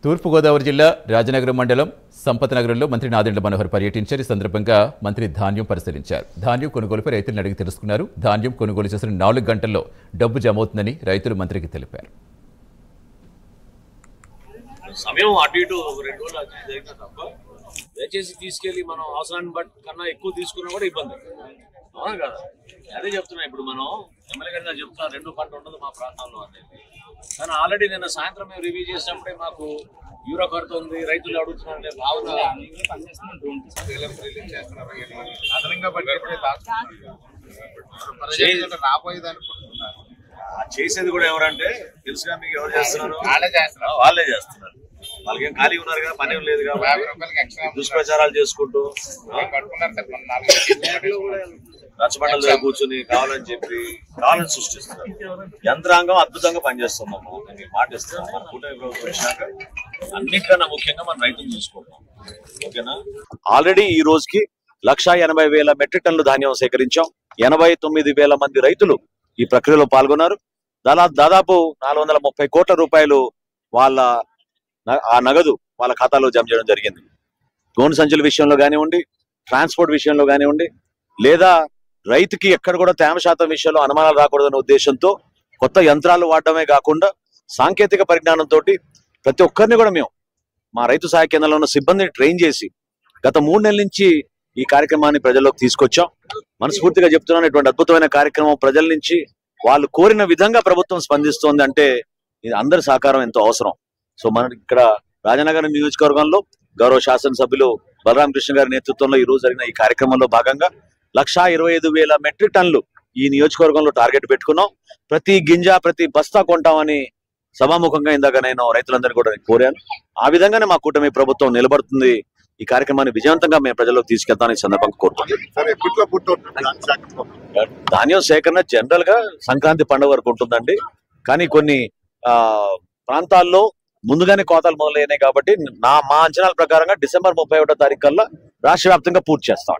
తూర్పుగోదావరి జిల్లా రాజనగరం మండలం సంపతనగరంలో మంత్రి నాదెండ్ల మనోహర్ పర్యటించారు. ఈ సందర్భంగా మంత్రి ధాన్యం పరిశీలించారు. ధాన్యం కొనుగోలుపై రైతులను అడిగి తెలుసుకున్నారు. ధాన్యం కొనుగోలు చేసిన 4 గంటల్లో డబ్బు జమ అవుతుందని రైతులు మంత్రికి తెలిపారు. సమయం అటు ఇటు 2 రోజులు జరిగిన తప్ప దయచేసి తీసుకెళ్లి మనం అవసరాన్ని బట్టి కన్నా ఎక్కువ తీసుకున్నా కూడా ఇబ్బంది. అవునా కదా? అదే చెప్తున్నా. ఇప్పుడు మనం ఎమ్మెల్యే గారిగా చెప్తున్నా 2 పంట ఉండదు మా ప్రాంతాల్లో అనేది. కానీ ఆల్రెడీ నిన్న సాయంత్రం మేము రివ్యూ చేసినప్పుడే మాకు యూరియా కొరత ఉంది, రైతులు అడుగుతున్నారు భావన చేసేది కూడా ఎవరంటే తెలుసుగా మీకు ఎవరు చేస్తున్నారు? వాళ్ళే చేస్తున్నారు. వాళ్ళకేం ఖాళీ ఉన్నారు కదా, పని లేదు కాబట్టి దుష్ప్రచారాలు చేసుకుంటూ రచ్చబండల దగ్గర కూర్చొని కావాలని చెప్పి కావాలని సృష్టిస్తున్నారు. యంత్రాంగం అద్భుతంగా పనిచేస్తున్నాం. నేను మాట ఇస్తున్నాం. మన కూటమి ప్రభుత్వం వచ్చినాక అన్నిటికన్నా ముఖ్యంగా మనం రైతులు చూసుకుంటాం. ఓకేనా? ఆల్రెడీ ఈ రోజుకి 1,80,000 మెట్రిక్ టన్నులు ధాన్యం సేకరించాం. 89,000 మంది రైతులు ఈ ప్రక్రియలో పాల్గొన్నారు. దాదాపు 430 కోట్ల రూపాయలు ఆ నగదు వాళ్ళ ఖాతాలో జమ చేయడం జరిగింది. గోను సంచుల విషయంలో కానివ్వండి, ట్రాన్స్పోర్ట్ విషయంలో కానివ్వండి, లేదా రైతుకి ఎక్కడ కూడా తేమ శాతం విషయంలో అనుమానాలు రాకూడదనే ఉద్దేశంతో కొత్త యంత్రాలు వాడటమే కాకుండా సాంకేతిక పరిజ్ఞానంతో ప్రతి ఒక్కరిని కూడా మేము మా రైతు సహాయ కేంద్రంలో ఉన్న సిబ్బందిని ట్రైన్ చేసి గత 3 నెలల నుంచి ఈ కార్యక్రమాన్ని ప్రజల్లోకి తీసుకొచ్చాం. మనస్ఫూర్తిగా చెప్తున్నాను, ఇటువంటి అద్భుతమైన కార్యక్రమం ప్రజల నుంచి వాళ్ళు కోరిన విధంగా ప్రభుత్వం స్పందిస్తోంది అంటే ఇది అందరి సహకారం ఎంతో అవసరం. సో మన ఇక్కడ రాజనగరం నియోజకవర్గంలో గౌరవ శాసనసభ్యులు బలరామ కృష్ణ గారి నేతృత్వంలో ఈ రోజు జరిగిన ఈ కార్యక్రమంలో భాగంగా 1,25,000 మెట్రిక్ టన్నులు ఈ నియోజకవర్గంలో టార్గెట్ పెట్టుకున్నాం. ప్రతి గింజ ప్రతి బస్తా కొంటామని సభాముఖంగా ఇందాక నేను రైతులందరినీ కూడా కోరాను. ఆ విధంగానే మా కూటమి ప్రభుత్వం నిలబడుతుంది. ఈ కార్యక్రమాన్ని విజయవంతంగా మేము ప్రజల్లోకి తీసుకెళ్తామని ఈ సందర్భంగా కోరుతున్నాం. ధాన్యం సేకరణ జనరల్ గా సంక్రాంతి పండుగ వరకు ఉంటుందండి. కానీ కొన్ని ప్రాంతాల్లో ముందుగానే కోతలు మొదలైనాయి కాబట్టి మా అంచనాల ప్రకారంగా డిసెంబర్ 31వ తారీఖు కల్లా రాష్ట్ర వ్యాప్తంగా పూర్తి చేస్తాం.